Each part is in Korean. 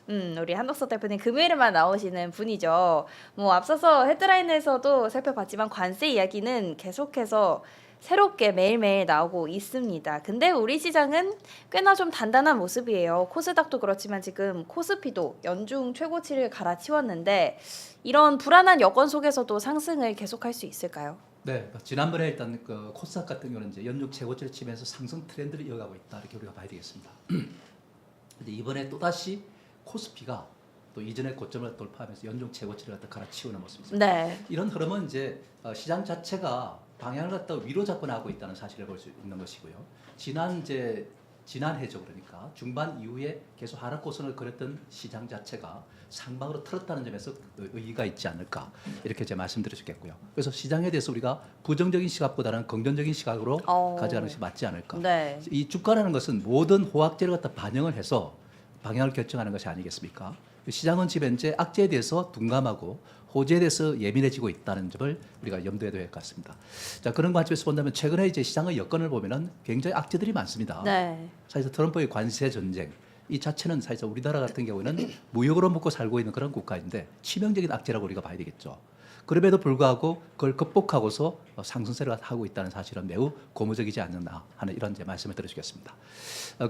우리 한덕수 대표님 금요일에만 나오시는 분이죠. 뭐 앞서서 헤드라인에서도 살펴봤지만 관세 이야기는 계속해서 새롭게 매일매일 나오고 있습니다. 근데 우리 시장은 꽤나 좀 단단한 모습이에요. 코스닥도 그렇지만 지금 코스피도 연중 최고치를 갈아치웠는데 이런 불안한 여건 속에서도 상승을 계속할 수 있을까요? 네, 지난번에 일단 그 코스닥 같은 경우는 이제 연중 최고치를 치면서 상승 트렌드를 이어가고 있다 이렇게 우리가 봐야 되겠습니다. 근데 이번에 또 다시 코스피가 또 이전의 고점을 돌파하면서 연중 최고치를 갖다 갈아치우는 모습입니다. 네. 이런 흐름은 이제 시장 자체가 방향을 갖다 위로 잡고 나가고 있다는 사실을 볼 수 있는 것이고요. 지난해죠. 그러니까 중반 이후에 계속 하락 고선을 그렸던 시장 자체가 상방으로 틀었다는 점에서 의의가 있지 않을까 이렇게 제가 말씀드릴 수 있겠고요. 그래서 시장에 대해서 우리가 부정적인 시각보다는 긍정적인 시각으로 가져가는 것이 맞지 않을까. 네. 이 주가라는 것은 모든 호황제를 갖다 반영을 해서 방향을 결정하는 것이 아니겠습니까? 시장은 지금 현재 악재에 대해서 둔감하고 호재에 대해서 예민해지고 있다는 점을 우리가 염두에 둬야 할 것 같습니다. 자, 그런 관점에서 본다면 최근에 이제 시장의 여건을 보면은 굉장히 악재들이 많습니다. 네. 사실 트럼프의 관세 전쟁 이 자체는 사실 우리나라 같은 경우에는 무역으로 먹고 살고 있는 그런 국가인데 치명적인 악재라고 우리가 봐야 되겠죠. 그럼에도 불구하고 그걸 극복하고서 상승세를 하고 있다는 사실은 매우 고무적이지 않나 하는 이런 제 말씀을 드리겠습니다.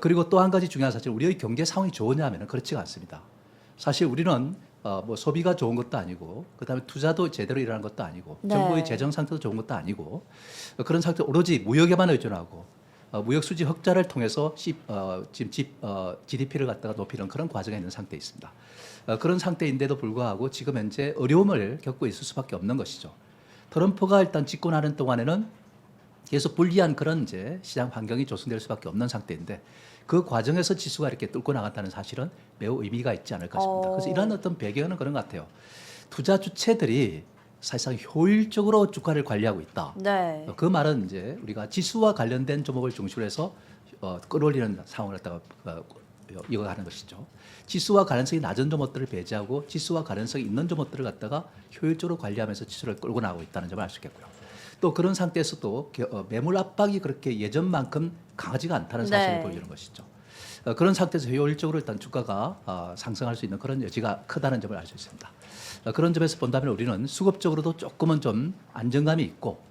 그리고 또 한 가지 중요한 사실, 우리의 경제 상황이 좋으냐 하면은 그렇지가 않습니다. 사실 우리는 뭐 소비가 좋은 것도 아니고, 그다음에 투자도 제대로 일어나는 것도 아니고, 네. 정부의 재정 상태도 좋은 것도 아니고, 그런 상태 오로지 무역에만 의존하고 무역 수지 흑자를 통해서 지금 GDP를 갖다가 높이는 그런 과정에 있는 상태에 있습니다. 그런 상태인데도 불구하고 지금 현재 어려움을 겪고 있을 수밖에 없는 것이죠. 트럼프가 일단 집권하는 동안에는 계속 불리한 그런 이제 시장 환경이 조성될 수밖에 없는 상태인데, 그 과정에서 지수가 이렇게 뚫고 나갔다는 사실은 매우 의미가 있지 않을까 싶습니다. 그래서 이러한 어떤 배경은 그런 것 같아요. 투자 주체들이 사실상 효율적으로 주가를 관리하고 있다. 네. 그 말은 이제 우리가 지수와 관련된 종목을 중심으로 해서 끌어올리는 상황을 갖다가 이어가는 것이죠. 지수와 가능성이 낮은 종목들을 배제하고 지수와 가능성이 있는 종목들을 갖다가 효율적으로 관리하면서 지수를 끌고 나가고 있다는 점을 알 수 있겠고요. 또 그런 상태에서도 매물 압박이 그렇게 예전만큼 강하지가 않다는 사실을 네. 보여주는 것이죠. 그런 상태에서 효율적으로 일단 주가가 상승할 수 있는 그런 여지가 크다는 점을 알 수 있습니다. 그런 점에서 본다면 우리는 수급적으로도 조금은 좀 안정감이 있고,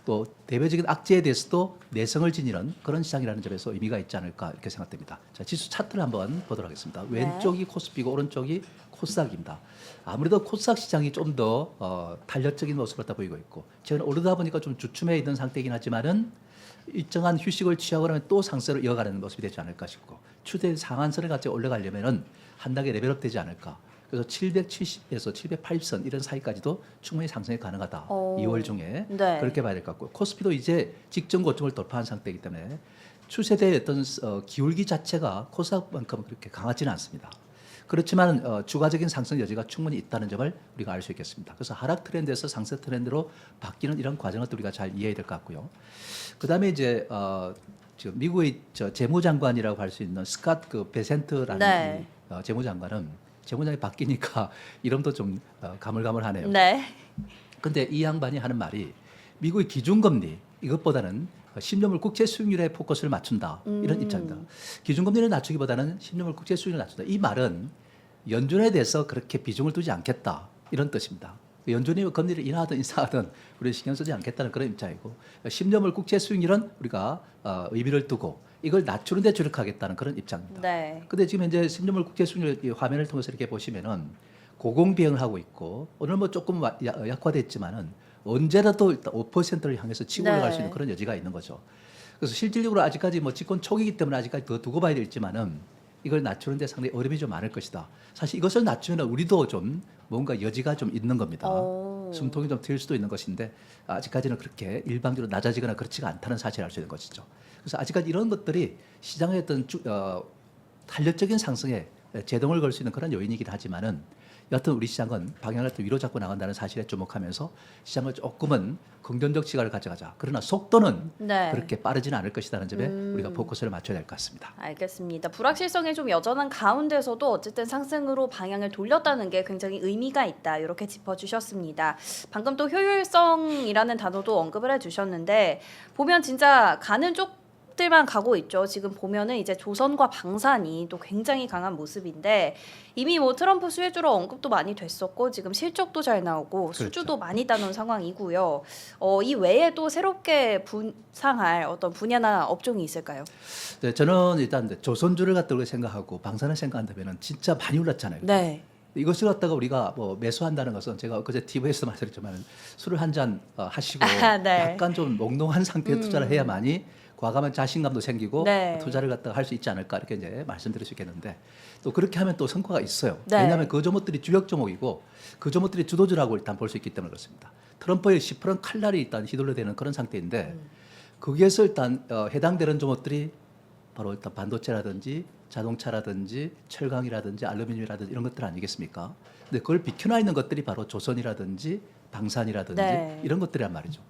또 대외적인 악재에 대해서도 내성을 지니는 그런 시장이라는 점에서 의미가 있지 않을까 이렇게 생각됩니다. 자, 지수 차트를 한번 보도록 하겠습니다. 네. 왼쪽이 코스피고 오른쪽이 코스닥입니다. 아무래도 코스닥 시장이 좀 더 탄력적인 모습을 갖다 보이고 있고, 최근 오르다 보니까 좀 주춤해 있는 상태이긴 하지만은 일정한 휴식을 취하고 나면 또 상승을 이어가는 모습이 되지 않을까 싶고, 추세 상한선을 같이 올라가려면은 한 단계 레벨업 되지 않을까. 그래서 770에서 780선 이런 사이까지도 충분히 상승이 가능하다. 2월 중에 네. 그렇게 봐야 될 것 같고, 코스피도 이제 직전 고점을 돌파한 상태이기 때문에 추세대의 어떤 기울기 자체가 코스닥만큼 그렇게 강하지는 않습니다. 그렇지만 추가적인 상승 여지가 충분히 있다는 점을 우리가 알 수 있겠습니다. 그래서 하락 트렌드에서 상승 트렌드로 바뀌는 이런 과정을 또 우리가 잘 이해해야 될 것 같고요. 그다음에 이제 지금 미국의 재무장관이라고 할 수 있는 스캇 베센트라는 네. 이, 재무장관은 재무장이 바뀌니까 이름도 좀 가물가물하네요. 네. 근데 이 양반이 하는 말이 미국의 기준금리 이것보다는 10년물 국채 수익률에 포커스를 맞춘다 이런 입장입니다. 기준금리를 낮추기보다는 10년물 국채 수익률을 낮춘다. 이 말은 연준에 대해서 그렇게 비중을 두지 않겠다 이런 뜻입니다. 연준이 금리를 인하하든 인상하든 우리 신경 쓰지 않겠다는 그런 입장이고, 10년물 국채 수익률은 우리가 의미를 두고 이걸 낮추는 데 주력하겠다는 그런 입장입니다. 네. 근데 지금 현재 10년물 국채 수익률 이 화면을 통해서 이렇게 보시면은 고공비행을 하고 있고, 오늘 뭐 조금 약화됐지만은 언제라도 일단 5%를 향해서 치고 네. 올라갈 수 있는 그런 여지가 있는 거죠. 그래서 실질적으로 아직까지 뭐 집권 초기이기 때문에 아직까지 더 두고 봐야 되겠지만은 이걸 낮추는데 상당히 어려움이 좀 많을 것이다. 사실 이것을 낮추면 우리도 좀 뭔가 여지가 좀 있는 겁니다. 숨통이 좀 트일 수도 있는 것인데 아직까지는 그렇게 일방적으로 낮아지거나 그렇지가 않다는 사실을 알 수 있는 것이죠. 그래서 아직까지 이런 것들이 시장의 어떤 탄력적인 상승에 제동을 걸 수 있는 그런 요인이긴 하지만은, 여하튼 우리 시장은 방향을 또 위로 잡고 나간다는 사실에 주목하면서 시장을 조금은 긍정적 시각을 가져가자. 그러나 속도는 네. 그렇게 빠르지는 않을 것이라는 점에 우리가 포커스를 맞춰야 될 것 같습니다. 알겠습니다. 불확실성이 좀 여전한 가운데서도 어쨌든 상승으로 방향을 돌렸다는 게 굉장히 의미가 있다. 이렇게 짚어주셨습니다. 방금 또 효율성이라는 단어도 언급을 해주셨는데, 보면 진짜 가는 쪽 기업들만 가고 있죠. 지금 보면은 이제 조선과 방산이 또 굉장히 강한 모습인데 이미 뭐 트럼프 수혜주로 언급도 많이 됐었고 지금 실적도 잘 나오고 수주도 많이 따놓은 상황이고요. 이 외에도 새롭게 분상할 어떤 분야나 업종이 있을까요? 네, 저는 일단 조선주를 갖다가 생각하고 방산을 생각한다면은 진짜 많이 올랐잖아요. 네. 이것을 갖다가 우리가 뭐 매수한다는 것은 제가 그제 TV에서 말씀드렸지만 술을 한 잔 하시고 네. 약간 좀 몽롱한 상태에 투자를 해야만이 과감한 자신감도 생기고 네. 투자를 갖다가 할 수 있지 않을까 이렇게 이제 말씀드릴 수 있겠는데 또 그렇게 하면 또 성과가 있어요. 네. 왜냐하면 그 종목들이 주력 종목이고 그 종목들이 주도주라고 일단 볼 수 있기 때문에 그렇습니다. 트럼프의 10% 칼날이 일단 휘둘러대는 그런 상태인데 거기에서 일단 해당되는 종목들이 바로 일단 반도체라든지 자동차라든지 철강이라든지 알루미늄이라든지 이런 것들 아니겠습니까? 근데 그걸 비켜나 있는 것들이 바로 조선이라든지 방산이라든지 네. 이런 것들이란 말이죠.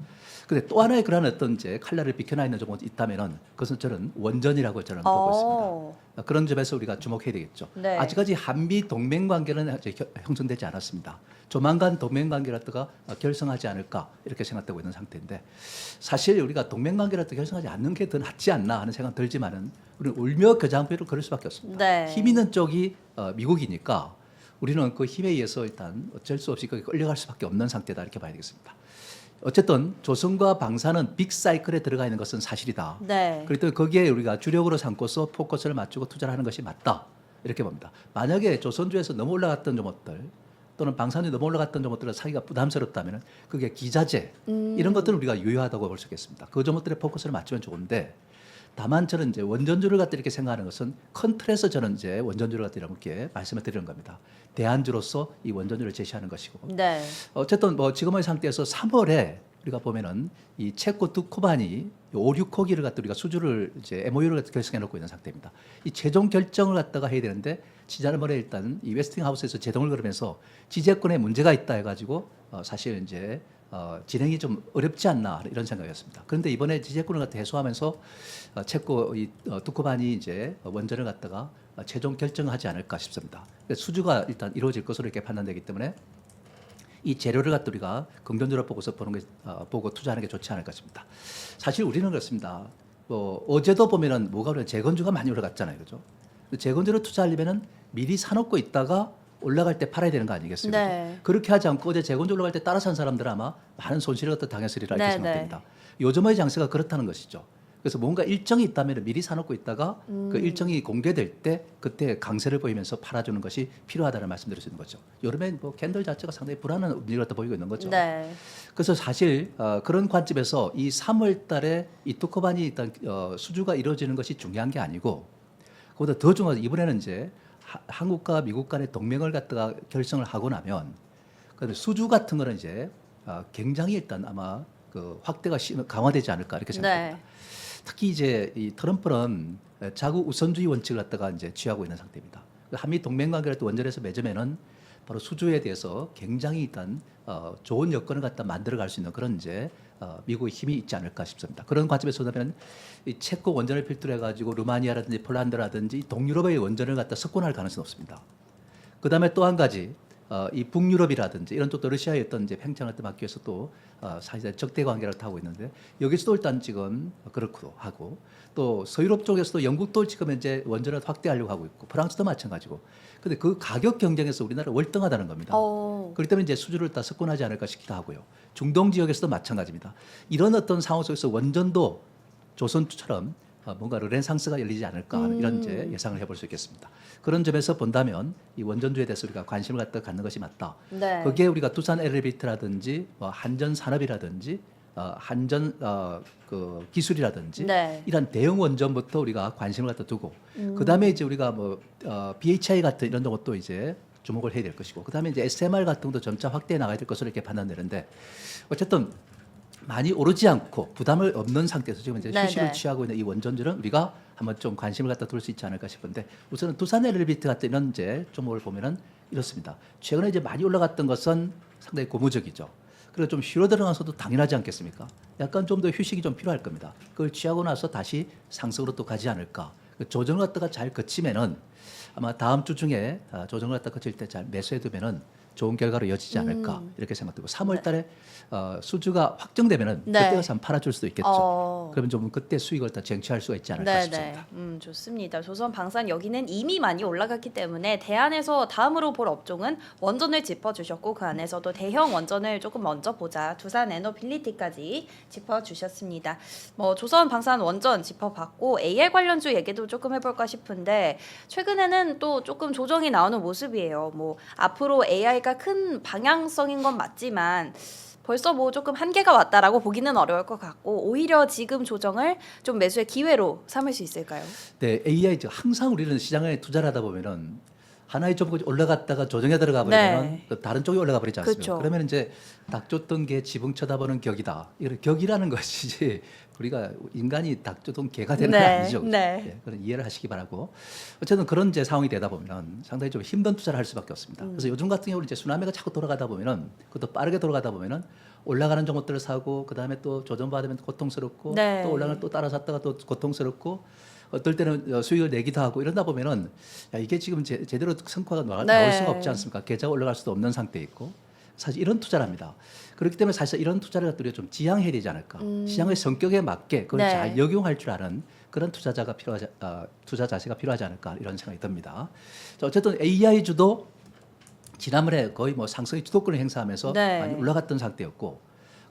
근데 또 하나의 그런 어떤 이제 칼날을 비켜나 있는 종목이 있다면은 그것은 저는 원전이라고 저는 보고 있습니다. 그런 점에서 우리가 주목해야 되겠죠. 네. 아직까지 한미 동맹 관계는 아직 형성되지 않았습니다. 조만간 동맹 관계를 갖다가 결성하지 않을까 이렇게 생각되고 있는 상태인데 사실 우리가 동맹 관계를 갖다가 결성하지 않는 게 더 낫지 않나 하는 생각 들지만은 우리는 울며 겨자먹기로 그럴 수밖에 없습니다. 네. 힘 있는 쪽이 미국이니까 우리는 그 힘에 의해서 일단 어쩔 수 없이 거기 끌려갈 수밖에 없는 상태다 이렇게 봐야 되겠습니다. 어쨌든 조선과 방산은 빅 사이클에 들어가 있는 것은 사실이다. 네. 그렇다면 거기에 우리가 주력으로 삼고서 포커스를 맞추고 투자를 하는 것이 맞다 이렇게 봅니다. 만약에 조선주에서 너무 올라갔던 종목들 또는 방산이 너무 올라갔던 종목들을 사기가 부담스럽다면 그게 기자재 이런 것들은 우리가 유효하다고 볼 수 있겠습니다. 그 종목들의 포커스를 맞추면 좋은데 다만 저는 이제 원전주를 갖다 이렇게 생각하는 것은 큰 틀에서 저는 이제 원전주를 갖다 이렇게 말씀을 드리는 겁니다. 대안주로서 이 원전주를 제시하는 것이고 네. 어쨌든 뭐 지금의 상태에서 3월에 우리가 보면은 이 체코 두코반이 5, 6호기를 갖다 우리가 수주를 이제 MOU를 갖다 결성해 놓고 있는 상태입니다. 이 최종 결정을 갖다가 해야 되는데 지난번에 일단 이 웨스팅하우스에서 제동을 걸으면서 지재권에 문제가 있다 해가지고 사실 이제 진행이 좀 어렵지 않나 이런 생각이었습니다. 그런데 이번에 지재권을 갖다 해소하면서 체코 이 두코반이 이제 원전을 갖다가 최종 결정하지 않을까 싶습니다. 수주가 일단 이루어질 것으로 이렇게 판단되기 때문에 이 재료를 갖다 우리가 긍정적으로 보고서 보고 투자하는 게 좋지 않을까 싶습니다. 사실 우리는 그렇습니다. 뭐 어제도 보면은 뭐가 그래 재건주가 많이 올라갔잖아요, 그죠? 재건주로 투자하려면은 미리 사놓고 있다가 올라갈 때 팔아야 되는 거 아니겠습니까? 네. 그렇게 하지 않고 어제 재건주 올라갈 때 따라 산 사람들은 아마 많은 손실을 갖다 당했으리라 이렇게 네, 생각됩니다. 요즘의 장세가 그렇다는 것이죠. 그래서 뭔가 일정이 있다면 미리 사놓고 있다가 그 일정이 공개될 때 그때 강세를 보이면서 팔아주는 것이 필요하다는 말씀드릴 수 있는 거죠. 여름엔 뭐 캔들 자체가 상당히 불안한 움직임을 갖다 보이고 있는 거죠. 네. 그래서 사실 그런 관점에서 이 3월달에 이 두코반이 일단 수주가 이루어지는 것이 중요한 게 아니고 그보다 더 중요한 이번에는 이제 한국과 미국 간의 동맹을 갖다가 결성을 하고 나면 그 수주 같은 거는 이제 굉장히 일단 아마 그 확대가 강화되지 않을까 이렇게 생각합니다. 네. 특히 이제 이 트럼프는 자국 우선주의 원칙을 갖다가 이제 취하고 있는 상태입니다. 한미 동맹 관계를 또 원전에서 맺으면은 바로 수주에 대해서 굉장히 일단 좋은 여건을 갖다 만들어갈 수 있는 그런 이제 미국의 힘이 있지 않을까 싶습니다. 그런 관점에서 보면 이 체코 원전을 필두로 해가지고 루마니아라든지 폴란드라든지 동유럽의 원전을 갖다 석권할 가능성이 없습니다. 그 다음에 또 한 가지 이 북유럽이라든지 이런 쪽도 러시아의 어떤 이제 팽창을 막기 위해서 또 사실 적대 관계를 타고 있는데 여기서도 일단 지금 그렇고 하고 또 서유럽 쪽에서도 영국도 지금 이제 원전을 확대하려고 하고 있고 프랑스도 마찬가지고. 근데 그 가격 경쟁에서 우리나라 월등하다는 겁니다. 그렇기 때문에 이제 수주를 다 석권하지 않을까 싶기도 하고요. 중동 지역에서도 마찬가지입니다. 이런 어떤 상황 속에서 원전도 조선처럼 뭔가 르네상스가 열리지 않을까 하는 이런 이제 예상을 해볼 수 있겠습니다. 그런 점에서 본다면 이 원전주에 대해서 우리가 관심을 갖다 갖는 것이 맞다. 네. 거기에 우리가 두산 엘리베이터라든지 한전 산업이라든지 한전 그 기술이라든지 네. 이런 대형 원전부터 우리가 관심을 갖다 두고 그 다음에 이제 우리가 뭐 BHI 같은 이런 것도 이제 주목을 해야 될 것이고 그 다음에 이제 SMR 같은 것도 점차 확대해 나가야 될 것으로 이렇게 판단되는데 어쨌든 많이 오르지 않고 부담을 없는 상태에서 지금 이제 휴식을 네네. 취하고 있는 이 원전주는 우리가 한번 좀 관심을 갖다 둘 수 있지 않을까 싶은데 우선은 두산 엘리베이터 같은 이런 이제 종목을 보면은 이렇습니다. 최근에 이제 많이 올라갔던 것은 상당히 고무적이죠. 그리고 좀 쉬러 들어가서도 당연하지 않겠습니까? 약간 좀 더 휴식이 좀 필요할 겁니다. 그걸 취하고 나서 다시 상승으로 또 가지 않을까. 그 조정을 갖다가 잘 거치면은 아마 다음 주 중에 조정을 갖다 거칠 때 잘 매수해 두면은 좋은 결과로 이어지지 않을까 이렇게 생각되고 3월달에 수주가 확정되면은 네. 그때 가서 한번 팔아줄 수도 있겠죠. 그러면 좀 그때 수익을 다 쟁취할 수가 있지 않을까 싶습니다. 좋습니다. 조선 방산 여기는 이미 많이 올라갔기 때문에 대안에서 다음으로 볼 업종은 원전을 짚어주셨고 그 안에서도 대형 원전을 조금 먼저 보자. 두산 에너빌리티까지 짚어주셨습니다. 뭐 조선 방산 원전 짚어봤고 AR 관련주 얘기도 조금 해볼까 싶은데 최근에는 또 조금 조정이 나오는 모습이에요. 뭐 앞으로 AI가 큰 방향성인 건 맞지만 벌써 뭐 조금 한계가 왔다라고 보기는 어려울 것 같고 오히려 지금 조정을 좀 매수의 기회로 삼을 수 있을까요? 네, AI 항상 우리는 시장에 투자를 하다 보면은 하나의 종목이 올라갔다가 조정에 들어가 버리면 네. 또 다른 쪽이 올라가 버리지 않습니까? 그쵸. 그러면 이제 닭 쫓던 개 지붕 쳐다보는 격이다. 이런 격이라는 것이지 우리가 인간이 닭 쫓던 개가 되는 건 네, 아니죠. 네. 예, 그런 이해를 하시기 바라고. 어쨌든 그런 이제 상황이 되다 보면 상당히 좀 힘든 투자를 할 수밖에 없습니다. 그래서 요즘 같은 경우는 이제 수남매가 자꾸 돌아가다 보면은 그것도 빠르게 돌아가다 보면은 올라가는 종목들을 사고 그 다음에 또 조정받으면 고통스럽고 네. 또 올라가는 또 따라 샀다가 또 고통스럽고 어떨 때는 수익을 내기도 하고 이러다 보면은 야, 이게 지금 제대로 성과가 나올 수가 없지 않습니까? 계좌가 올라갈 수도 없는 상태에 있고 사실 이런 투자를 합니다. 그렇기 때문에 사실 이런 투자를 우리가 좀 지향해야 되지 않을까? 시장의 성격에 맞게 그걸 네. 잘 역용할 줄 아는 그런 투자자가 필요하지 투자 자세가 필요하지 않을까 이런 생각이 듭니다. 자, 어쨌든 AI 주도 지난번에 거의 뭐 상승의 주도권을 행사하면서 네. 많이 올라갔던 상태였고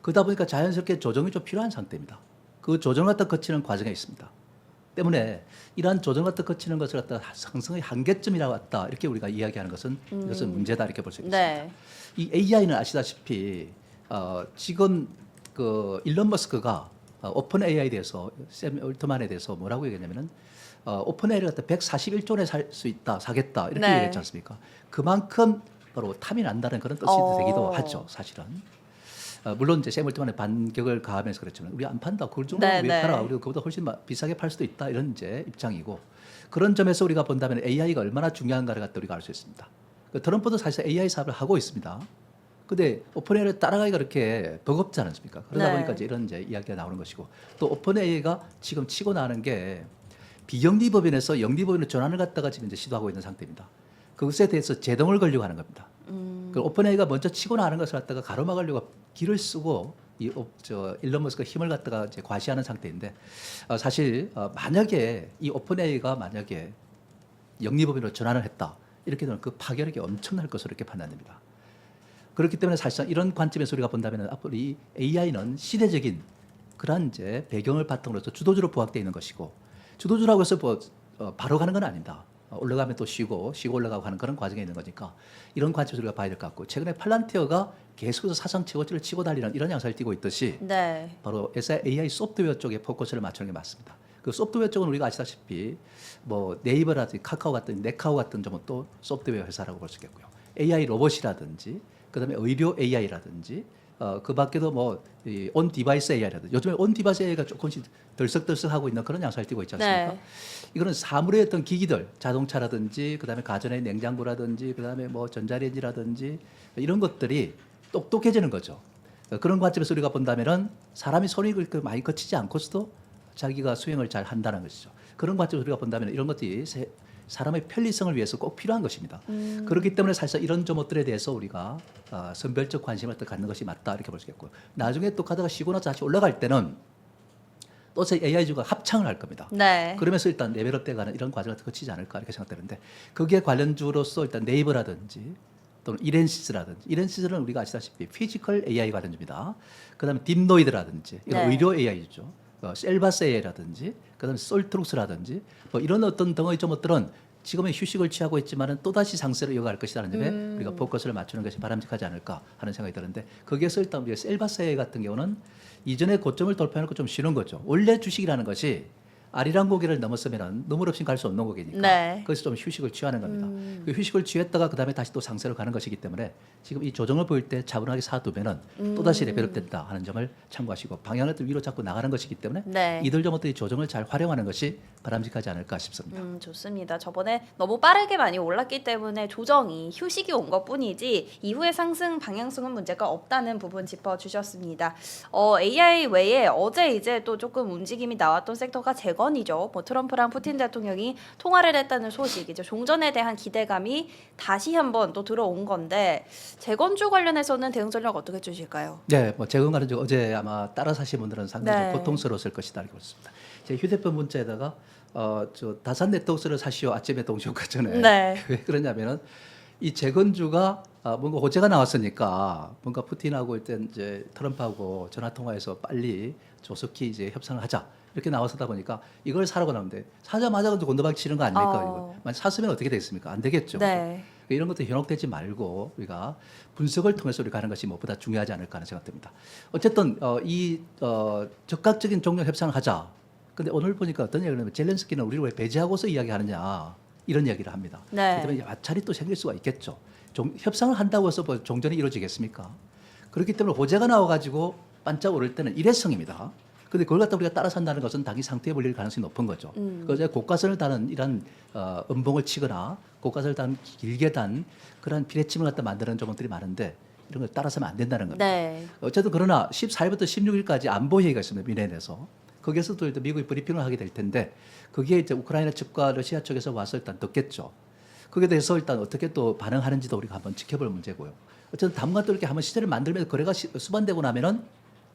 그러다 보니까 자연스럽게 조정이 좀 필요한 상태입니다. 그 조정을 갖다 거치는 과정에 있습니다. 때문에 이러한 조정 갖다 거치는 것을 갖다 상승의 한계점이라 왔다 이렇게 우리가 이야기하는 것은 이것은 문제다 이렇게 볼 수 있습니다. 네. 이 AI는 아시다시피 지금 그 일론 머스크가 오픈 AI에 대해서 샘 올트만에 대해서 뭐라고 얘기했냐면은 오픈 AI를 갖다 141조 원에 살 수 있다 사겠다 이렇게 네. 얘기했지 않습니까? 그만큼 바로 탐이 난다는 그런 뜻이 되기도 하죠 사실은. 물론 이제 샘 올트만의 반격을 가하면서 그랬지만 우리 안 판다. 그걸 정도로 네, 왜 네. 팔아? 우리가 그보다 훨씬 비싸게 팔 수도 있다. 이런 이제 입장이고 그런 점에서 우리가 본다면 AI가 얼마나 중요한가를 갖다 우리가 알 수 있습니다. 트럼프도 사실 AI 사업을 하고 있습니다. 근데 오픈 AI를 따라가기가 그렇게 버겁지 않습니까? 그러다 네. 보니까 이제 이런 이제 이야기가 나오는 것이고 또 오픈 AI가 지금 치고 나가는 게 비영리 법인에서 영리 법인으로 전환을 갖다가 지금 이제 시도하고 있는 상태입니다. 그것에 대해서 제동을 걸려고 하는 겁니다. 그 오픈 AI가 먼저 치고 나가는 것을 갖다가 가로막으려고 길을 쓰고 일론 머스크가 힘을 갖다가 이제 과시하는 상태인데 사실 만약에 이 오픈 AI가 만약에 영리법인으로 전환을 했다 이렇게 되면 그 파괴력이 엄청날 것으로 이렇게 판단됩니다. 그렇기 때문에 사실상 이런 관점에서 우리가 본다면 앞으로 이 AI는 시대적인 그러한 이제 배경을 바탕으로 해서 주도주로 부각되어 있는 것이고 주도주라고 해서 바로 가는 건 아닙니다. 올라가면 또 쉬고 올라가고 하는 그런 과정에 있는 거니까 이런 관점에서 우리가 봐야 될 것 같고 최근에 팔란티어가 계속해서 사상 최고치를 치고 달리는 이런 양상을 띠고 있듯이 네. 바로 AI 소프트웨어 쪽에 포커스를 맞추는 게 맞습니다. 그 소프트웨어 쪽은 우리가 아시다시피 뭐 네이버라든지 카카오 같은 네카오 같은 점은 또 소프트웨어 회사라고 볼 수 있겠고요. AI 로봇이라든지 그다음에 의료 AI라든지 그 밖에도 뭐 온 디바이스 AI라든지 요즘에 온 디바이스 AI가 조금씩 덜썩덜썩하고 있는 그런 양상을 띠고 있지 않습니까? 네. 이거는 사물의 어떤 기기들, 자동차라든지 그다음에 가전의 냉장고라든지 그다음에 뭐 전자레인지라든지 이런 것들이 똑똑해지는 거죠. 그런 관점에서 우리가 본다면은 사람이 손이 그렇게 많이 거치지 않고서도 자기가 수행을 잘 한다는 것이죠. 그런 관점에서 우리가 본다면 이런 것들이 사람의 편리성을 위해서 꼭 필요한 것입니다. 그렇기 때문에 사실 이런 점들에 대해서 우리가 선별적 관심을 또 갖는 것이 맞다 이렇게 볼 수 있겠고요. 나중에 또 가다가 쉬고 나서 다시 올라갈 때는 또 AI주가 합창을 할 겁니다. 네. 그러면서 일단 레벨업 돼가는 이런 과정을 거치지 않을까 이렇게 생각되는데 거기에 관련주로서 일단 네이버라든지 또는 이렌시스는 우리가 아시다시피 피지컬 AI 관련주입니다. 그다음에 딥노이드라든지 이건 네. 의료 AI죠. 셀바스 AI라든지 그다음에 솔트룩스라든지 뭐 이런 어떤 덩어리 점들은 지금은 휴식을 취하고 있지만은 또다시 상세로 이어갈 것이라는 점에 우리가 포커스를 맞추는 것이 바람직하지 않을까 하는 생각이 드는데 거기에서 일단 우리가 셀바스 AI 같은 경우는 이전에 고점을 돌파해놓고 좀 쉬는 거죠. 원래 주식이라는 것이 아리랑 고개를 넘었으면 너물 없이 갈 수 없는 고개니까 네. 거기서 좀 휴식을 취하는 겁니다. 그 휴식을 취했다가 그다음에 다시 또 상세로 가는 것이기 때문에 지금 이 조정을 보일 때 차분하게 사두면은 또다시 레벨업 됐다 하는 점을 참고하시고 방향을 또 위로 자꾸 나가는 것이기 때문에 네. 이들 점들이 조정을 잘 활용하는 것이 바람직하지 않을까 싶습니다. 좋습니다. 저번에 너무 빠르게 많이 올랐기 때문에 조정이 휴식이 온 것뿐이지 이후의 상승 방향성은 문제가 없다는 부분 짚어주셨습니다. AI 외에 어제 이제 또 조금 움직임이 나왔던 섹터가 재건이죠. 뭐 트럼프랑 푸틴 대통령이 통화를 했다는 소식이죠. 종전에 대한 기대감이 다시 한번 또 들어온 건데 재건주 관련해서는 대응 전략 어떻게 주실까요? 네, 뭐 재건과는 어제 아마 따라 사신 분들은 상당히 네. 좀 고통스러웠을 것이다 알고 있습니다. 제 휴대폰 문자에다가 저 다산 네트워크를 사시오 아침에 동시오가 전에 네. 왜 그러냐면은 이 재건주가 뭔가 호재가 나왔으니까 뭔가 푸틴하고 일단 이제 트럼프하고 전화 통화해서 빨리 조속히 이제 협상을 하자 이렇게 나와서다 보니까 이걸 사라고 나오는데 사자마자 곤도박 치는 거 아닙니까? 이거 만약 샀으면 어떻게 되겠습니까? 안 되겠죠. 네. 이런 것들 현혹되지 말고 우리가 분석을 통해서 우리가 하는 것이 무엇보다 중요하지 않을까 하는 생각됩니다. 어쨌든 적극적인 종료 협상을 하자. 근데 오늘 보니까 어떤 얘기를 하냐면 젤렌스키는 우리를 왜 배제하고서 이야기하느냐 이런 이야기를 합니다. 네. 그렇기 때문에 마찰이 또 생길 수가 있겠죠. 협상을 한다고 해서 뭐 종전이 이루어지겠습니까? 그렇기 때문에 호재가 나와가지고 반짝 오를 때는 일회성입니다. 근데 그걸 갖다 우리가 따라 산다는 것은 당이 상태에 불릴 가능성이 높은 거죠. 그래서 고가선을 다는 이런 음봉을 치거나 고가선을 단 길게 단 그런 비례침을 갖다 만드는 조목들이 많은데 이런 걸 따라서면 안 된다는 겁니다. 네. 어쨌든 그러나 14일부터 16일까지 안보 회의가 있습니다. 미네에서. 거기에서도 일단 미국이 브리핑을 하게 될 텐데 거기에 이제 우크라이나 측과 러시아 측에서 와서 일단 듣겠죠. 거기에 대해서 일단 어떻게 또 반응하는지도 우리가 한번 지켜볼 문제고요. 어쨌든 당분간 또 이렇게 한번 시세를 만들면서 거래가 수반되고 나면은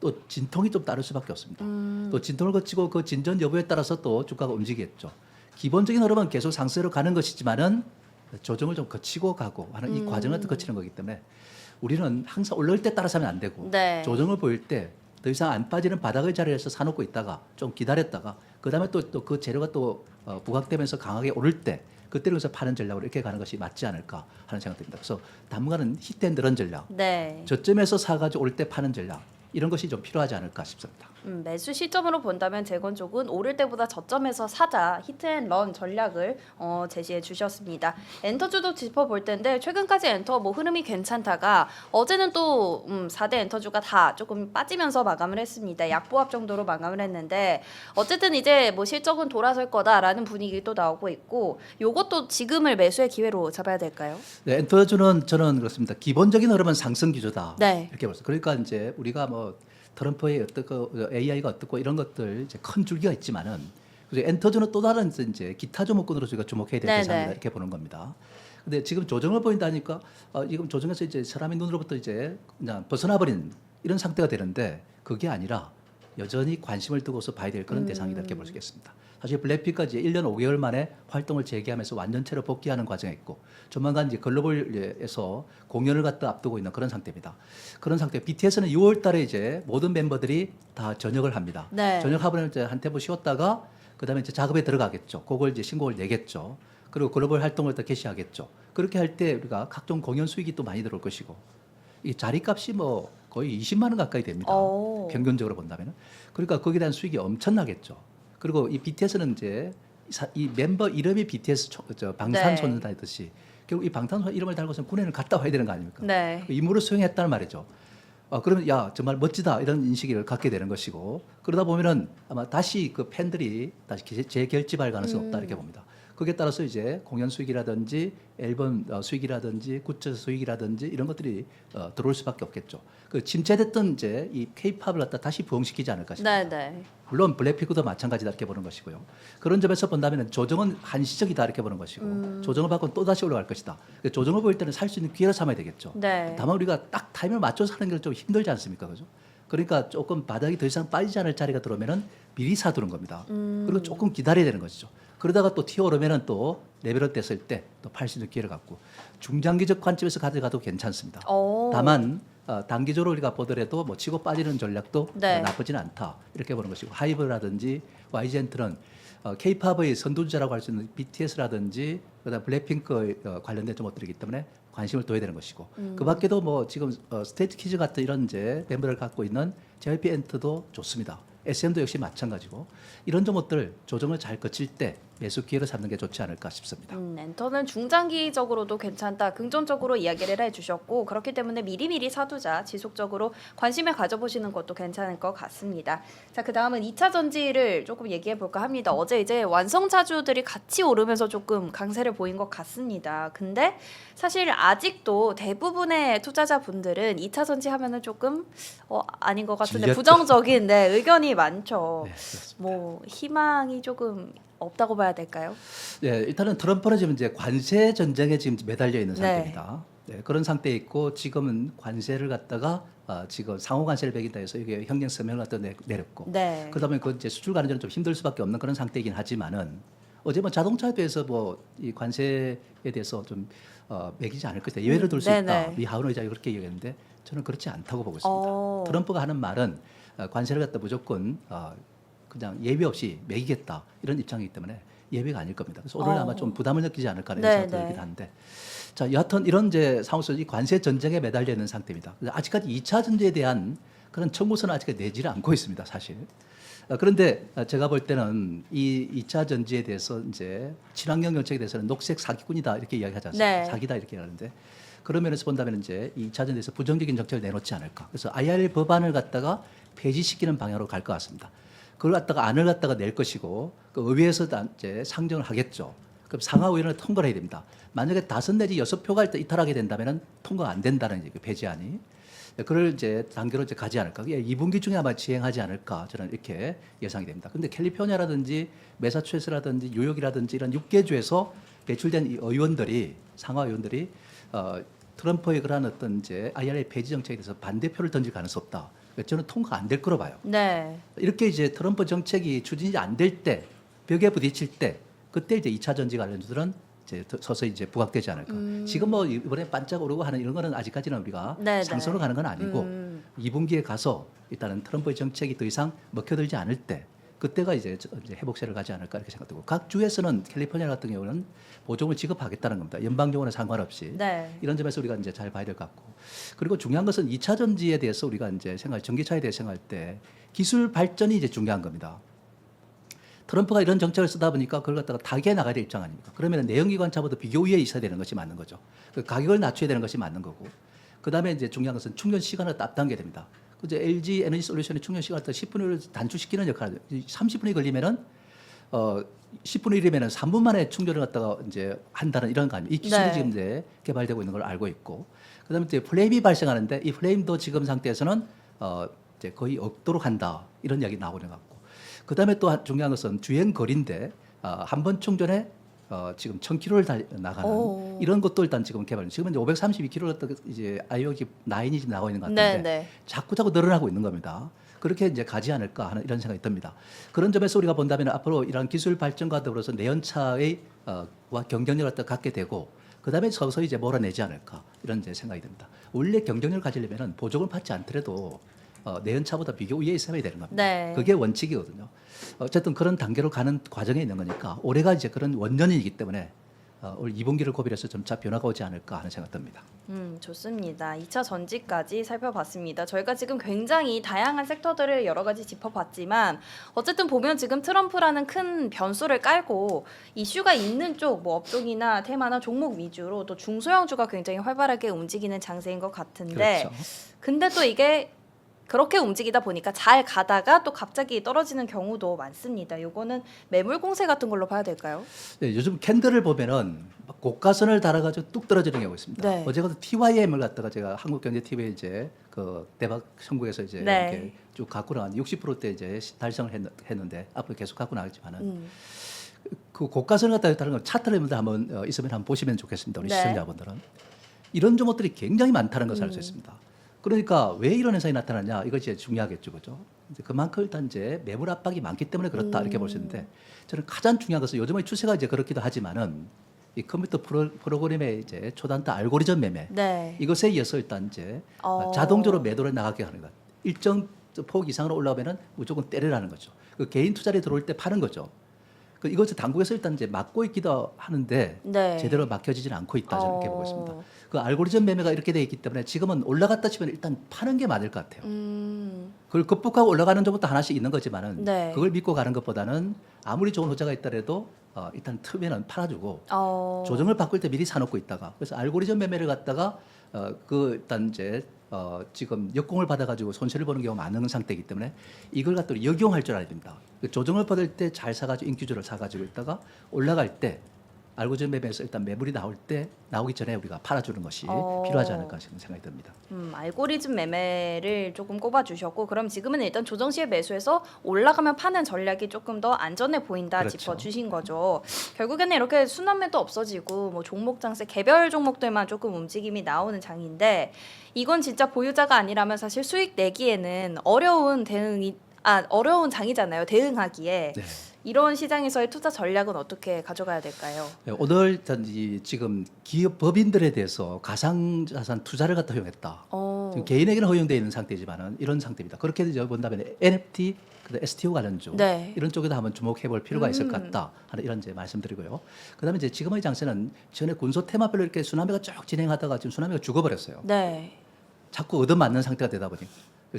또 진통이 좀 따를 수밖에 없습니다. 또 진통을 거치고 그 진전 여부에 따라서 또 주가가 움직이겠죠. 기본적인 흐름은 계속 상승으로 가는 것이지만은 조정을 좀 거치고 가고 하는 이 과정을 또 거치는 거기 때문에 우리는 항상 올라올 때 따라서 하면 안 되고 네. 조정을 보일 때 더 이상 안 빠지는 바닥의 자리에서 사놓고 있다가 좀 기다렸다가 그다음에 또 그 재료가 또 부각되면서 강하게 오를 때 그때를 그래서 파는 전략으로 이렇게 가는 것이 맞지 않을까 하는 생각됩니다. 그래서 당분간은 히트앤런 전략, 네. 저점에서 사가지고 올 때 파는 전략 이런 것이 좀 필요하지 않을까 싶습니다. 매수 시점으로 본다면 재건 쪽은 오를 때보다 저점에서 사자 히트앤런 전략을 제시해 주셨습니다. 엔터주도 짚어볼 텐데 최근까지 엔터 뭐 흐름이 괜찮다가 어제는 또 4대 엔터주가 다 조금 빠지면서 마감을 했습니다. 약보합 정도로 마감을 했는데 어쨌든 이제 뭐 실적은 돌아설 거다라는 분위기도 나오고 있고 요것도 지금을 매수의 기회로 잡아야 될까요? 네, 엔터주는 저는 그렇습니다. 기본적인 흐름은 상승 기조다. 네. 이렇게 볼수. 그러니까 이제 우리가 뭐 트럼프의 어떻고 AI가 어떻고 이런 것들 이제 큰 줄기가 있지만은 그래서 엔터주는 또 다른 이제 기타 종목군으로 저희가 주목해야 될 네네. 대상이다 이렇게 보는 겁니다. 근데 지금 조정을 보인다니까 지금 조정에서 이제 사람의 눈으로부터 이제 그냥 벗어나버린 이런 상태가 되는데 그게 아니라 여전히 관심을 두고서 봐야 될 그런 대상이다 이렇게 볼 수 있겠습니다. 사실 블랙픽까지 1년 5개월 만에 활동을 재개하면서 완전체로 복귀하는 과정에 있고 조만간 이제 글로벌에서 공연을 갖다 앞두고 있는 그런 상태입니다. 그런 상태. BTS는 6월 달에 이제 모든 멤버들이 다 전역을 합니다. 네. 전역하고는 이제 한 템포 쉬었다가 그다음에 이제 작업에 들어가겠죠. 그걸 이제 신곡을 내겠죠. 그리고 글로벌 활동을 또 개시하겠죠. 그렇게 할 때 우리가 각종 공연 수익이 또 많이 들어올 것이고 이 자리값이 뭐 거의 20만 원 가까이 됩니다. 오. 평균적으로 본다면은. 그러니까 거기에 대한 수익이 엄청나겠죠. 그리고 이 BTS는 이제 이 멤버 이름이 BTS 방탄소년단이듯이 결국 이 방탄소년 이름을 달고서 군에는 갔다 와야 되는 거 아닙니까? 네. 임무를 수행했다는 말이죠. 그러면 야 정말 멋지다 이런 인식을 갖게 되는 것이고 그러다 보면은 아마 다시 그 팬들이 다시 재결집할 가능성이 없다 이렇게 봅니다. 거기에 따라서 이제 공연 수익이라든지 앨범 수익이라든지 굿즈 수익이라든지 이런 것들이 들어올 수밖에 없겠죠. 그 침체됐던 이제 이 K-팝을 갖다 다시 부흥시키지 않을까 싶습니다. 네. 물론 블랙핑크도 마찬가지다 이렇게 보는 것이고요. 그런 점에서 본다면 조정은 한시적이다 이렇게 보는 것이고 조정을 받고 또 다시 올라갈 것이다. 조정을 보일 때는 살 수 있는 기회로 삼아야 되겠죠. 네. 다만 우리가 딱 타이밍을 맞춰서 하는 게 좀 힘들지 않습니까, 그죠? 그러니까 조금 바닥이 더 이상 빠지지 않을 자리가 들어오면은 미리 사두는 겁니다. 그리고 조금 기다려야 되는 것이죠. 그러다가 또 튀어오르면은 또 레벨업 됐을 때 또 팔 수 있는 기회를 갖고 중장기적 관점에서 가져가도 괜찮습니다. 오. 다만 단기적으로 우리가 보더라도 뭐 치고 빠지는 전략도 네. 나쁘지는 않다 이렇게 보는 것이고 하이브라든지 YG엔트는 K-팝의 선두주자라고 할 수 있는 BTS라든지 그다음 블랙핑크 관련된 종목들이기 때문에 관심을 둬야 되는 것이고 그 밖에도 뭐 지금 스테이트 키즈 같은 이런 이제 멤버를 갖고 있는 JYP 엔트도 좋습니다. SM도 역시 마찬가지고 이런 종목들 조정을 잘 거칠 때 매수 기회로 삼는 게 좋지 않을까 싶습니다. 엔터는 중장기적으로도 괜찮다. 긍정적으로 이야기를 해주셨고 그렇기 때문에 미리미리 사두자 지속적으로 관심을 가져보시는 것도 괜찮을 것 같습니다. 자, 그 다음은 2차 전지를 조금 얘기해 볼까 합니다. 어제 이제 완성차주들이 같이 오르면서 조금 강세를 보인 것 같습니다. 근데 사실 아직도 대부분의 투자자분들은 2차 전지 하면은 조금 아닌 것 같은데 질렸죠. 부정적인 의견이 많죠. 네, 그렇습니다. 뭐 희망이 조금 없다고 봐야 될까요? 네, 일단은 트럼프는 지금 이제 관세 전쟁에 지금 매달려 있는 네. 상태입니다. 네, 그런 상태에 있고 지금은 관세를 갖다가 지금 상호 관세를 매긴다 해서 이게 형량 서명을 갖다 내렸고 네. 그다음에 그 이제 수출 가는 데는 좀 힘들 수밖에 없는 그런 상태이긴 하지만은 어제 뭐 자동차에 대해서 뭐 이 관세에 대해서 좀 매기지 않을 것이다. 예외를 둘 수 있다. 네네. 미 하원 의장이 그렇게 얘기했는데 저는 그렇지 않다고 보고 있습니다. 어. 트럼프가 하는 말은 관세를 갖다 무조건 그냥 예외 없이 매기겠다 이런 입장이기 때문에 예외가 아닐 겁니다. 그래서 오늘 아마 좀 부담을 느끼지 않을까 하는 네, 생각이 네. 들긴 한데 자 여하튼 이런 이제 상황 속에서 이 관세 전쟁에 매달려 있는 상태입니다. 그래서 아직까지 2차 전지에 대한 그런 청구서는 아직까지 내지를 않고 있습니다, 사실. 그런데 제가 볼 때는 이 2차 전지에 대해서 이제 친환경 정책에 대해서는 녹색 사기꾼이다 이렇게 이야기하지 않습니까? 네. 사기다 이렇게 하는데 그런 면에서 본다면 이제 이 2차 전지에서 부정적인 정책을 내놓지 않을까. 그래서 IRA 법안을 갖다가 폐지시키는 방향으로 갈 것 같습니다. 그걸 갖다가 안을 갖다가 낼 것이고 그 의회에서 이제 상정을 하겠죠. 그럼 상하의원을 통과를 해야 됩니다. 만약에 5 내지 6표가 일단 이탈하게 된다면은 통과가 안 된다는 얘기, 배제안이. 그걸 이제 단계로 이제 가지 않을까. 2분기 중에 아마 시행하지 않을까 저는 이렇게 예상이 됩니다. 근데 캘리포니아라든지 매사추세츠라든지 뉴욕이라든지 이런 6개 주에서 배출된 이 의원들이 상하 의원들이 트럼프의 그러한 어떤 이제 IRA 폐지 정책에 대해서 반대표를 던질 가능성이 없다. 저는 통과가 안 될 거로 봐요. 네. 이렇게 이제 트럼프 정책이 추진이 안 될 때, 벽에 부딪힐 때, 그때 이제 2차 전지 관련주들은 이제 서서히 이제 부각되지 않을까. 지금 뭐 이번에 반짝 오르고 하는 이런 거는 아직까지는 우리가 네, 상승으로 네. 가는 건 아니고 2분기에 가서 일단은 트럼프의 정책이 더 이상 먹혀들지 않을 때, 그때가 이제 회복세를 가지 않을까 이렇게 생각되고 각 주에서는 캘리포니아 같은 경우는 보조금을 지급하겠다는 겁니다. 연방정부는 상관없이. 네. 이런 점에서 우리가 이제 잘 봐야 될 것 같고 그리고 중요한 것은 2차 전지에 대해서 우리가 이제 전기차에 대해 생각할 때 기술 발전이 이제 중요한 겁니다. 트럼프가 이런 정책을 쓰다 보니까 그걸 갖다가 타개에 나가야 될 입장 아닙니까? 그러면 내연기관차보다 비교 위에 있어야 되는 것이 맞는 거죠. 그 가격을 낮춰야 되는 것이 맞는 거고 그다음에 이제 중요한 것은 충전 시간을 앞당겨야 됩니다. 그제 LG 에너지 솔루션의 충전 시간을 10분을 단축시키는 역할을 30분이 걸리면은 10분의 1이면은 3분 만에 충전을 갖다가 이제 한다는 이런 거 아닙니까? 이 기술이 네. 지금 이제 개발되고 있는 걸 알고 있고, 그다음에 이제 플레임이 발생하는데 이 플레임도 지금 상태에서는 이제 거의 없도록 한다 이런 이야기 나오는 것 같고, 그다음에 또 중요한 것은 주행 거리인데 한 번 충전에 지금 1,000km를 나가는 오. 이런 것도 일단 지금 개발. 지금 이제 532km 갖다 이제 아이오기 9이 지금 나오고 있는 것 같은데 네, 네. 자꾸 늘어나고 있는 겁니다. 그렇게 이제 가지 않을까 하는 이런 생각이 듭니다. 그런 점에서 우리가 본다면 앞으로 이런 기술 발전과 더불어서 내연차의 와 경쟁력을 갖게 되고 그다음에 서서히 이제 몰아내지 않을까 이런 이제 생각이 듭니다. 원래 경쟁력을 가지려면은 보조금을 받지 않더라도 내연차보다 비교 위에 있어야 되는 겁니다. 네. 그게 원칙이거든요. 어쨌든 그런 단계로 가는 과정에 있는 거니까 올해가 이제 그런 원년이기 때문에 올 2분기를 고비해서 점차 변화가 오지 않을까 하는 생각 듭니다. 좋습니다. 2차 전지까지 살펴봤습니다. 저희가 지금 굉장히 다양한 섹터들을 여러 가지 짚어봤지만 어쨌든 보면 지금 트럼프라는 큰 변수를 깔고 이슈가 있는 쪽, 뭐 업종이나 테마나 종목 위주로 또 중소형주가 굉장히 활발하게 움직이는 장세인 것 같은데 그렇죠. 근데 또 이게 그렇게 움직이다 보니까 잘 가다가 또 갑자기 떨어지는 경우도 많습니다. 요거는 매물 공세 같은 걸로 봐야 될까요? 네, 요즘 캔들을 보면은 막 고가선을 달아가지고 뚝 떨어지는 경우가 있습니다. 네. 어제 그 TYM을 갖다가 제가 한국경제TV에 이제 그 대박 선국에서 이제 네. 이렇게 쭉 갖고 나간 60%대 이제 달성을 했는데 앞으로 계속 갖고 나가지만은 그 고가선을 갖다가 다른 걸 차트를 한번 있으면 한번 보시면 좋겠습니다. 우리 네. 시청자분들은 이런 종목들이 굉장히 많다는 것을 알 수 있습니다. 그러니까 왜 이런 현상이 나타나냐 이것이 중요하겠죠, 그죠? 이제 그만큼 일단 이제 매물 압박이 많기 때문에 그렇다 이렇게 볼 수 있는데 저는 가장 중요한 것은 요즘의 추세가 이제 그렇기도 하지만은 이 컴퓨터 프로그램의 이제 초단타 알고리즘 매매 네. 이것에 의해서 일단 이제 어. 자동적으로 매도를 나가게 하는 것. 일정 폭 이상으로 올라오면은 무조건 때리라는 거죠. 그 개인 투자에 들어올 때 파는 거죠. 그 이것을 당국에서 일단 이제 막고 있기도 하는데 네. 제대로 막혀지지는 않고 있다 저는 이렇게 보고 어. 있습니다. 그 알고리즘 매매가 이렇게 돼 있기 때문에 지금은 올라갔다 치면 일단 파는 게 맞을 것 같아요. 그걸 극복하고 올라가는 점부터 하나씩 있는 거지만은 네. 그걸 믿고 가는 것보다는 아무리 좋은 호재가 있더라도 일단 처음에는 팔아주고 어. 조정을 바꿀 때 미리 사놓고 있다가 그래서 알고리즘 매매를 갖다가 일단 이제 지금 역공을 받아가지고 손실을 보는 경우가 많은 상태이기 때문에 이걸 갖다 역용할 줄 알아야 됩니다. 그 조정을 받을 때 잘 사가지고 인기주를 사가지고 있다가 올라갈 때 알고리즘 매매에서 일단 매물이 나오기 전에 우리가 팔아주는 것이 필요하지 않을까 싶은 생각이 듭니다. 알고리즘 매매를 조금 꼽아주셨고 그럼 지금은 일단 조정 시에 매수해서 올라가면 파는 전략이 조금 더 안전해 보인다 그렇죠. 짚어주신 거죠. 결국에는 이렇게 순환매도 없어지고 뭐 종목 장세 개별 종목들만 조금 움직임이 나오는 장인데 이건 진짜 보유자가 아니라면 사실 수익 내기에는 어려운 장이잖아요. 대응하기에. 네. 이런 시장에서의 투자 전략은 어떻게 가져가야 될까요? 네, 오늘 일단 지금 기업 법인들에 대해서 가상자산 투자를 갖다 허용했다. 지금 개인에게는 허용되어 있는 상태지만은 이런 상태입니다. 그렇게 본다면 NFT, STO 관련주 네. 이런 쪽에도 한번 주목해 볼 필요가 있을 것 같다 하는 이런 이제 말씀드리고요. 그다음에 이제 지금의 장세는 전에 군소 테마별로 이렇게 순환매가 쭉 진행하다가 지금 순환매가 죽어버렸어요. 네. 자꾸 얻어맞는 상태가 되다 보니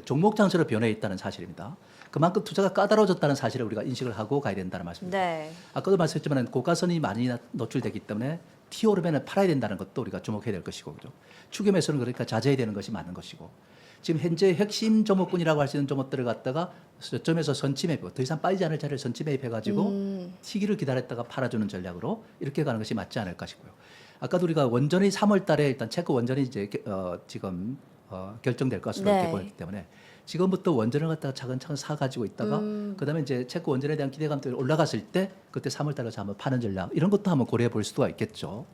종목 장세로 변해 있다는 사실입니다. 그만큼 투자가 까다로워졌다는 사실을 우리가 인식을 하고 가야 된다는 말씀입니다. 네. 아까도 말씀했지만 고가선이 많이 노출되기 때문에 튀어오르면 팔아야 된다는 것도 우리가 주목해야 될 것이고 그죠. 추계 매수는 그러니까 자제해야 되는 것이 맞는 것이고 지금 현재 핵심 종목군이라고 할 수 있는 종목들을 갖다가 저점에서 선취 매입, 더 이상 빠지지 않을 자리를 선취 매입해가지고 튀기를 기다렸다가 팔아주는 전략으로 이렇게 가는 것이 맞지 않을까 싶고요. 아까도 우리가 원전이 3월달에 일단 체코 원전이 이제 지금 결정될 것으로 네. 이렇게 보였기 때문에 지금부터 원전을 갖다가 차근차근 사가지고 있다가 그다음에 이제 체코 원전에 대한 기대감들이 올라갔을 때 그때 3월달에 한번 파는 전략 이런 것도 한번 고려해 볼 수가 있겠죠.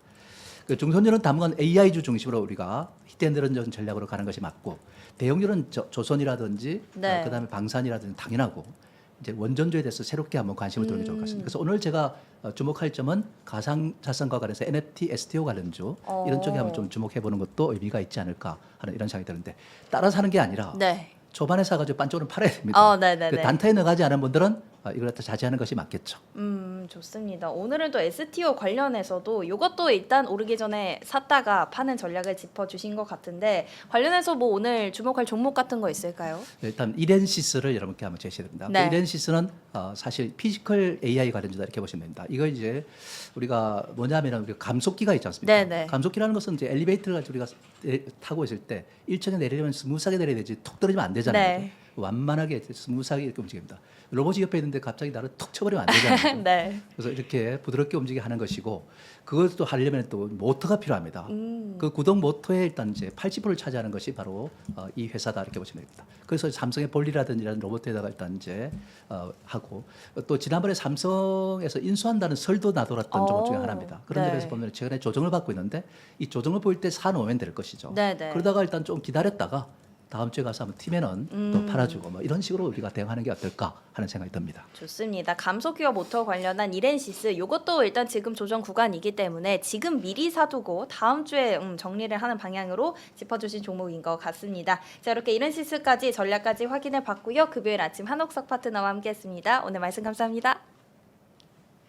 그 중소년은 당분간 AI주 중심으로 우리가 히트앤런 전략으로 가는 것이 맞고 대형주는 조선이라든지 네. 그다음에 방산이라든지 당연하고 이제 원전주에 대해서 새롭게 한번 관심을 두는 게 좋을 것 같습니다. 그래서 오늘 제가 주목할 점은 가상자산과 관련해서 NFT, STO 관련주 이런 쪽에 한번 좀 주목해 보는 것도 의미가 있지 않을까 하는 이런 생각이 드는데 따라서 하는 게 아니라 네. 초반에 사가지고 반쪽으로 팔아야 됩니다. 네네네. 그 단타에 나가지 않은 분들은 이걸 갖다 자제하는 것이 맞겠죠. 좋습니다. 오늘은 또 STO 관련해서도 이것도 일단 오르기 전에 샀다가 파는 전략을 짚어주신 것 같은데 관련해서 뭐 오늘 주목할 종목 같은 거 있을까요? 일단 이렌시스를 여러분께 한번 제시해 드립니다. 네. 그 이렌시스는 사실 피지컬 AI 관련주다 이렇게 보시면 됩니다. 이거 이제 우리가 뭐냐면은 우리가 감속기가 있지 않습니까? 네네. 감속기라는 것은 이제 엘리베이터를 가지고 우리가 타고 있을 때 1층에 내리려면 스무스하게 내려야 되지 툭 떨어지면 안 되잖아요. 네. 완만하게 스무스하게 이렇게 움직입니다. 로봇이 옆에 있는데 갑자기 나를 툭 쳐버리면 안 되잖아요. 네. 그래서 이렇게 부드럽게 움직이게 하는 것이고 그것도 하려면 또 모터가 필요합니다. 그 구동 모터의 일단 이제 80%를 차지하는 것이 바로 이 회사다 이렇게 보시면 됩니다. 그래서 삼성의 볼리라든지 이런 로봇에다가 일단 이제 하고 또 지난번에 삼성에서 인수한다는 설도 나돌았던 종목 중에 하나입니다. 그런 네. 점에서 보면 최근에 조정을 받고 있는데 이 조정을 보일 때 사놓으면 될 것이죠. 네네. 그러다가 일단 좀 기다렸다가 다음 주에 가서 한번 팀에는 또 팔아주고 뭐 이런 식으로 우리가 대응하는 게 어떨까 하는 생각이 듭니다. 좋습니다. 감속기와 모터 관련한 이렌시스 이것도 일단 지금 조정 구간이기 때문에 지금 미리 사두고 다음 주에 정리를 하는 방향으로 짚어주신 종목인 것 같습니다. 자 이렇게 이렌시스까지 전략까지 확인해 봤고요. 금요일 아침 한옥석 파트너와 함께했습니다. 오늘 말씀 감사합니다.